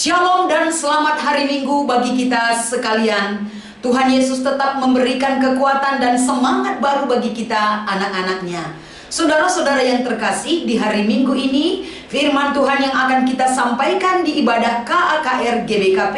Shalom dan selamat hari Minggu bagi kita sekalian. Tuhan Yesus tetap memberikan kekuatan dan semangat baru bagi kita anak-anaknya. Saudara-saudara yang terkasih, di hari Minggu ini firman Tuhan yang akan kita sampaikan di ibadah KAKR GBKP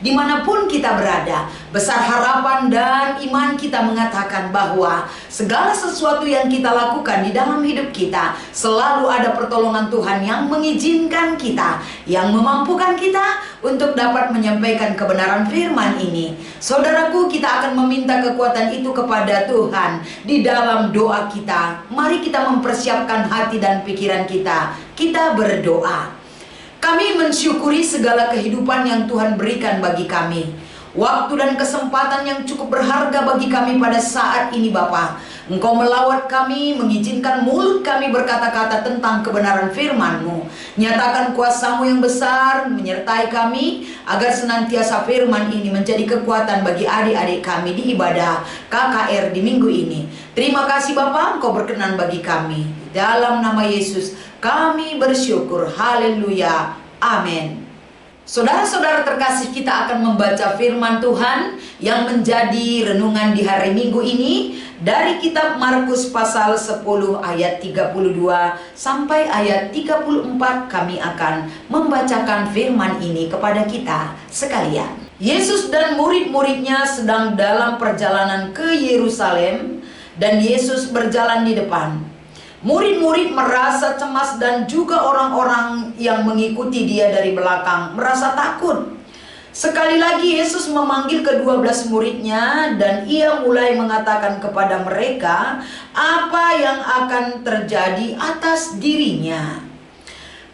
dimanapun kita berada. Besar harapan dan iman kita mengatakan bahwa segala sesuatu yang kita lakukan di dalam hidup kita selalu ada pertolongan Tuhan yang mengizinkan kita, yang memampukan kita untuk dapat menyampaikan kebenaran firman ini. Saudaraku, kita akan meminta kekuatan itu kepada Tuhan di dalam doa kita. Mari kita mempersiapkan hati dan pikiran kita. Kita berdoa. Kami mensyukuri segala kehidupan yang Tuhan berikan bagi kami. Waktu dan kesempatan yang cukup berharga bagi kami pada saat ini Bapa. Engkau melawat kami, mengizinkan mulut kami berkata-kata tentang kebenaran firman-Mu. Nyatakan kuasa-Mu yang besar menyertai kami, agar senantiasa firman ini menjadi kekuatan bagi adik-adik kami di ibadah KKR di minggu ini. Terima kasih Bapa, Engkau berkenan bagi kami. Dalam nama Yesus kami bersyukur. Haleluya. Amin. Saudara-saudara terkasih, kita akan membaca firman Tuhan yang menjadi renungan di hari Minggu ini dari kitab Markus pasal 10 ayat 32 sampai ayat 34. Kami akan membacakan firman ini kepada kita sekalian. Yesus dan murid-muridnya sedang dalam perjalanan ke Yerusalem, dan Yesus berjalan di depan. Murid-murid merasa cemas dan juga orang-orang yang mengikuti dia dari belakang merasa takut. Sekali lagi Yesus memanggil ke-12 muridnya dan ia mulai mengatakan kepada mereka apa yang akan terjadi atas dirinya.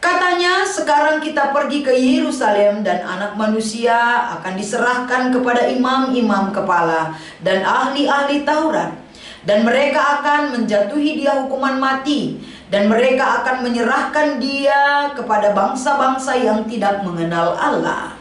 Katanya, sekarang kita pergi ke Yerusalem dan Anak Manusia akan diserahkan kepada imam-imam kepala dan ahli-ahli Taurat. Dan mereka akan menjatuhi dia hukuman mati, dan mereka akan menyerahkan dia kepada bangsa-bangsa yang tidak mengenal Allah.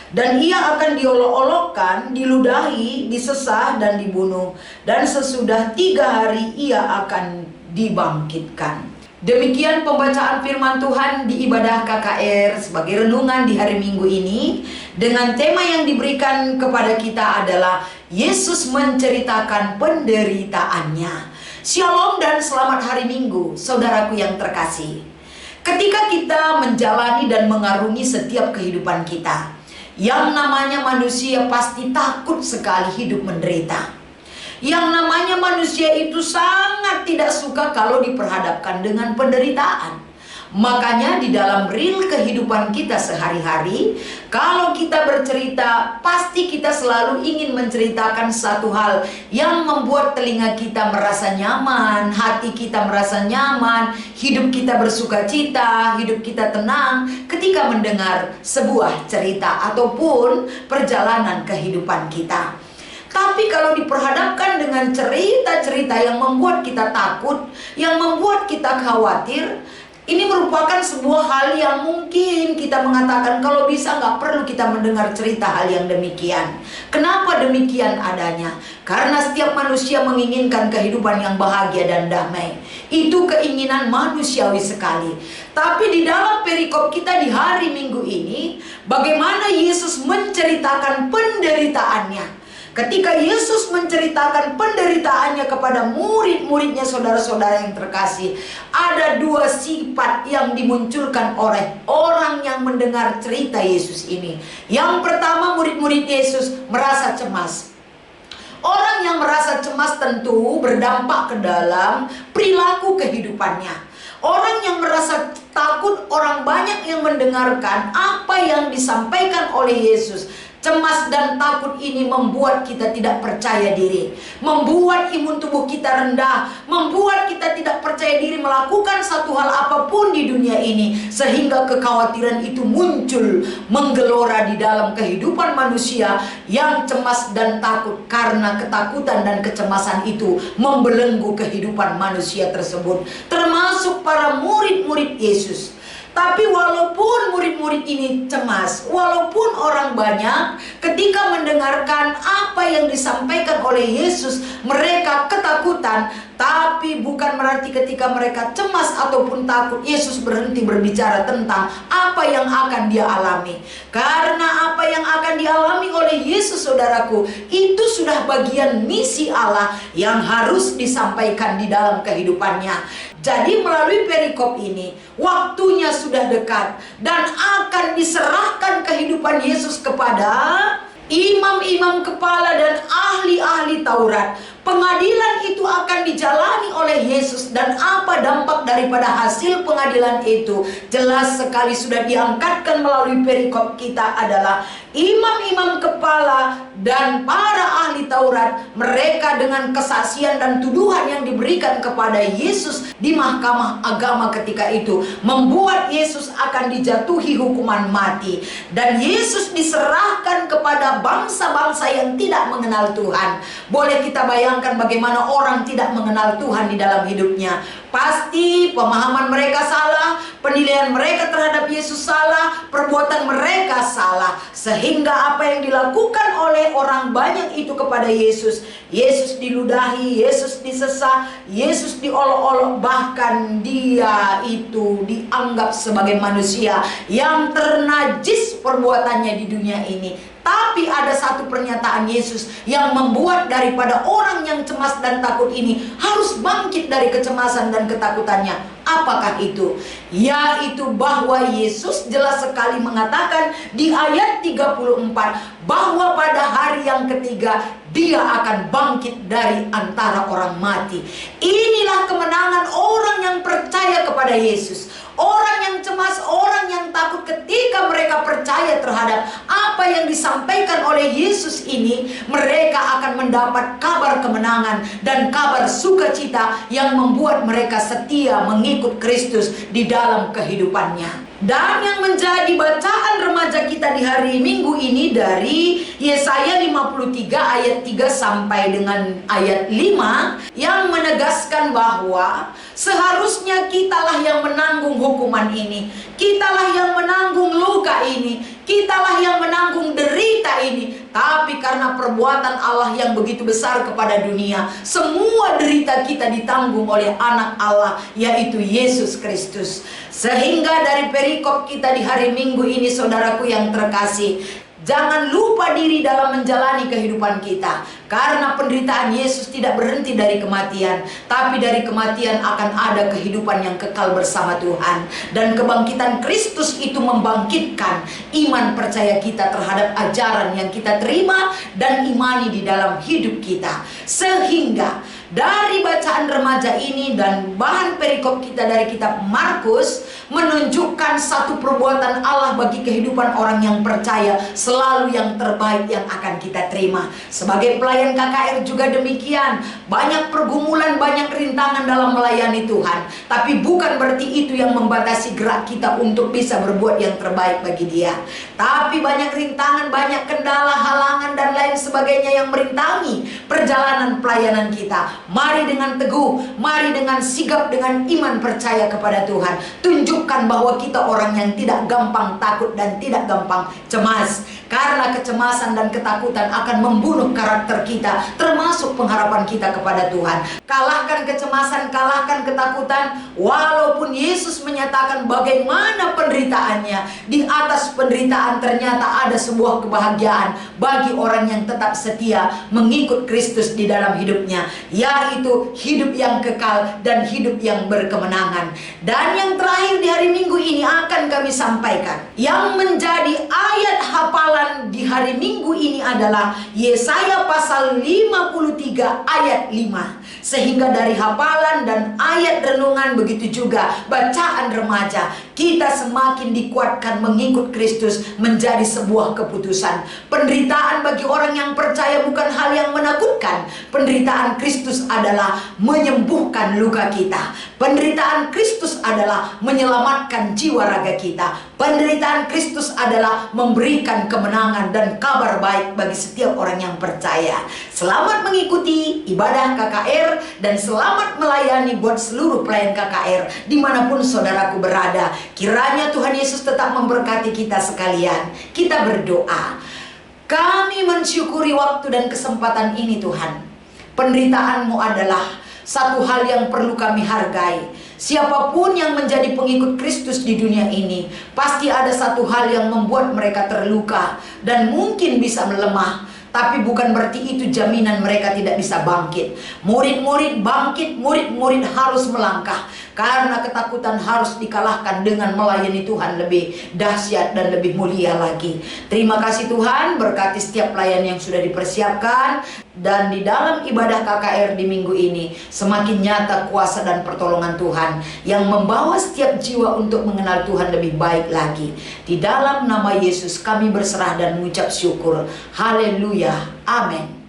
Dan ia akan diolok-olokkan, diludahi, disesah, dan dibunuh. Dan sesudah 3 hari ia akan dibangkitkan. Demikian pembacaan firman Tuhan di ibadah KKR sebagai renungan di hari Minggu ini, dengan tema yang diberikan kepada kita adalah Yesus menceritakan penderitaannya. Shalom dan selamat hari Minggu, saudaraku yang terkasih. Ketika kita menjalani dan mengarungi setiap kehidupan kita, yang namanya manusia pasti takut sekali hidup menderita. Yang namanya manusia itu sangat tidak suka kalau diperhadapkan dengan penderitaan. Makanya di dalam real kehidupan kita sehari-hari, kalau kita bercerita, pasti kita selalu ingin menceritakan satu hal yang membuat telinga kita merasa nyaman, hati kita merasa nyaman, hidup kita bersuka cita, hidup kita tenang ketika mendengar sebuah cerita ataupun perjalanan kehidupan kita. Tapi kalau diperhadapkan dengan cerita-cerita yang membuat kita takut, yang membuat kita khawatir, ini merupakan sebuah hal yang mungkin kita mengatakan kalau bisa nggak perlu kita mendengar cerita hal yang demikian. Kenapa demikian adanya? Karena setiap manusia menginginkan kehidupan yang bahagia dan damai. Itu keinginan manusiawi sekali. Tapi di dalam perikop kita di hari Minggu ini, bagaimana Yesus menceritakan penderitaannya. Ketika Yesus menceritakan penderitaannya kepada murid-muridnya, saudara-saudara yang terkasih, ada 2 sifat yang dimunculkan oleh orang yang mendengar cerita Yesus ini. Yang pertama, murid-murid Yesus merasa cemas. Orang yang merasa cemas tentu berdampak ke dalam perilaku kehidupannya. Orang yang merasa takut, orang banyak yang mendengarkan apa yang disampaikan oleh Yesus. Cemas dan takut ini membuat kita tidak percaya diri, membuat imun tubuh kita rendah, membuat kita tidak percaya diri melakukan satu hal apapun di dunia ini, sehingga kekhawatiran itu muncul menggelora di dalam kehidupan manusia yang cemas dan takut. Karena ketakutan dan kecemasan itu membelenggu kehidupan manusia tersebut, termasuk para murid-murid Yesus. Tapi walaupun murid-murid ini cemas, walaupun orang banyak ketika mendengarkan apa yang disampaikan oleh Yesus, mereka ketakutan. Tapi bukan berarti ketika mereka cemas ataupun takut, Yesus berhenti berbicara tentang apa yang akan dia alami. Karena apa yang akan dialami oleh Yesus, saudaraku, itu sudah bagian misi Allah yang harus disampaikan di dalam kehidupannya. Jadi melalui perikop ini, waktunya sudah dekat dan akan diserahkan kehidupan Yesus kepada imam-imam kepala dan ahli-ahli Taurat. Pengadilan itu akan dijalani oleh Yesus, dan apa dampak daripada hasil pengadilan itu jelas sekali sudah diangkatkan melalui perikop kita adalah imam-imam kepala dan para ahli Taurat. Mereka dengan kesaksian dan tuduhan yang diberikan kepada Yesus di mahkamah agama ketika itu membuat Yesus akan dijatuhi hukuman mati, dan Yesus diserahkan kepada bangsa-bangsa yang tidak mengenal Tuhan. Boleh kita bayangkan bagaimana orang tidak mengenal Tuhan di dalam hidupnya. Pasti pemahaman mereka salah, penilaian mereka terhadap Yesus salah, perbuatan mereka salah, sehingga apa yang dilakukan oleh orang banyak itu kepada Yesus, Yesus diludahi, Yesus disesah, Yesus diolok-olok, bahkan dia itu dianggap sebagai manusia yang ternajis perbuatannya di dunia ini. Tapi ada satu pernyataan Yesus yang membuat daripada orang yang cemas dan takut ini harus bangkit dari kecemasan dan ketakutannya. Apakah itu? Yaitu bahwa Yesus jelas sekali mengatakan di ayat 34 bahwa pada hari yang ketiga dia akan bangkit dari antara orang mati. Inilah kemenangan orang yang percaya kepada Yesus. Orang yang cemas, orang yang takut, ketika mereka percaya terhadap apa yang disampaikan oleh Yesus ini, mereka akan mendapat kabar kemenangan dan kabar sukacita yang membuat mereka setia mengikut Kristus di dalam kehidupannya. Dan yang menjadi bacaan remaja kita di hari Minggu ini dari Yesaya 53 ayat 3 sampai dengan ayat 5 yang menegaskan bahwa seharusnya kitalah yang menanggung hukuman ini, kitalah yang menanggung luka ini, kitalah yang menanggung derita ini. Tapi karena perbuatan Allah yang begitu besar kepada dunia, semua derita kita ditanggung oleh anak Allah, yaitu Yesus Kristus. Sehingga dari perikop kita di hari Minggu ini, saudaraku yang terkasih, jangan lupa diri dalam menjalani kehidupan kita. Karena penderitaan Yesus tidak berhenti dari kematian, tapi dari kematian akan ada kehidupan yang kekal bersama Tuhan. Dan kebangkitan Kristus itu membangkitkan iman percaya kita terhadap ajaran yang kita terima dan imani di dalam hidup kita. Sehingga dari bacaan remaja ini dan bahan perikop kita dari kitab Markus menunjukkan satu perbuatan Allah bagi kehidupan orang yang percaya, selalu yang terbaik yang akan kita terima. Sebagai pelayan KKR juga demikian, banyak pergumulan, banyak rintangan dalam melayani Tuhan, tapi bukan berarti itu yang membatasi gerak kita untuk bisa berbuat yang terbaik bagi Dia. Tapi banyak rintangan, banyak kendala, halangan dan lain sebagainya yang merintangi perjalanan pelayanan kita. Mari dengan teguh, mari dengan sigap, dengan iman percaya kepada Tuhan. Tunjukkan bahwa kita orang yang tidak gampang takut dan tidak gampang cemas. Karena kecemasan dan ketakutan akan membunuh karakter kita, termasuk pengharapan kita kepada Tuhan. Kalahkan kecemasan, kalahkan ketakutan. Walaupun Yesus menyatakan bagaimana penderitaannya, di atas penderitaan ternyata ada sebuah kebahagiaan bagi orang yang tetap setia mengikut Kristus di dalam hidupnya, yaitu hidup yang kekal dan hidup yang berkemenangan. Dan yang terakhir di hari Minggu ini akan kami sampaikan, yang menjadi ayat hafalan di hari Minggu ini adalah Yesaya pasal 53 ayat 5. Sehingga dari hafalan dan ayat renungan, begitu juga bacaan remaja, kita semakin dikuatkan mengikut Kristus menjadi sebuah keputusan. Penderitaan bagi orang yang percaya bukan hal yang menakutkan. Penderitaan Kristus adalah menyembuhkan luka kita. Penderitaan Kristus adalah menyelamatkan jiwa raga kita. Penderitaan Kristus adalah memberikan kemenangan dan kabar baik bagi setiap orang yang percaya. Selamat mengikuti ibadah KKR dan selamat melayani buat seluruh pelayan KKR dimanapun saudaraku berada. Kiranya Tuhan Yesus tetap memberkati kita sekalian. Kita berdoa. Kami mensyukuri waktu dan kesempatan ini Tuhan. Penderitaan-Mu adalah satu hal yang perlu kami hargai. Siapapun yang menjadi pengikut Kristus di dunia ini, pasti ada satu hal yang membuat mereka terluka dan mungkin bisa melemah. Tapi bukan berarti itu jaminan mereka tidak bisa bangkit. Murid-murid bangkit, murid-murid harus melangkah. Karena ketakutan harus dikalahkan dengan melayani Tuhan lebih dahsyat dan lebih mulia lagi. Terima kasih Tuhan, berkati setiap pelayan yang sudah dipersiapkan. Dan di dalam ibadah KKR di minggu ini, semakin nyata kuasa dan pertolongan Tuhan yang membawa setiap jiwa untuk mengenal Tuhan lebih baik lagi. Di dalam nama Yesus kami berserah dan mengucap syukur. Haleluya. Amin.